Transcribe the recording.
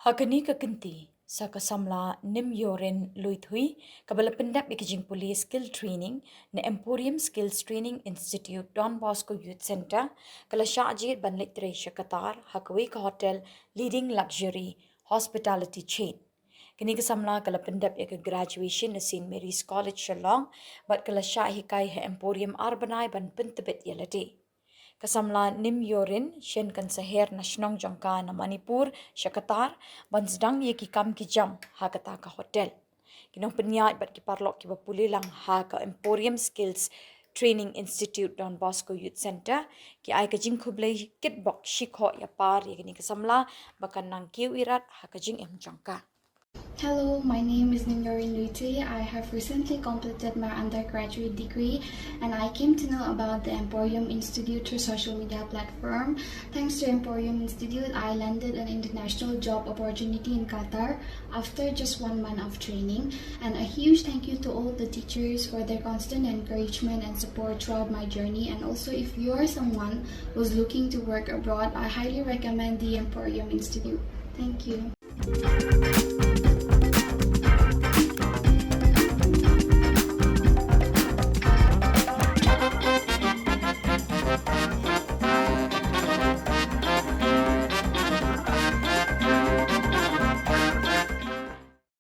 Hagani kakinti sa Samla Nimyorin Luithui kabala pendap ikijing police skill training na Emporium Skills Training Institute Donbosco Youth Center kala Shajir ban literature Qatar hakwi ka hotel leading luxury hospitality chain. Kini Samla kala pendap ya ke graduation na St Mary's College Shillong bat kala Shahikai ha Emporium Arbanai ban pentebet yalade. Kasamla Nimyorin shen kan seher na Shillong jangka na Manipur Qatar ban sedang ye ki kam ki jam ha kata ka hotel kinong penyat bat ki parlok ki bapuli lang ha ka Emporium Skills Training Institute Don Bosco Youth Center ki ai ka jing khublai kit bok shikho ya par ye ni kasamla bakan nang kiu irat ha ka jing em jangka. Hello, my name is Nimyorin Luithui. I have recently completed my undergraduate degree and I came to know about the Emporium Institute through social media platform. Thanks to Emporium Institute, I landed an international job opportunity in Qatar after just 1 month of training. And a huge thank you to all the teachers for their constant encouragement and support throughout my journey. And also, if you are someone who's looking to work abroad, I highly recommend the Emporium Institute. Thank you.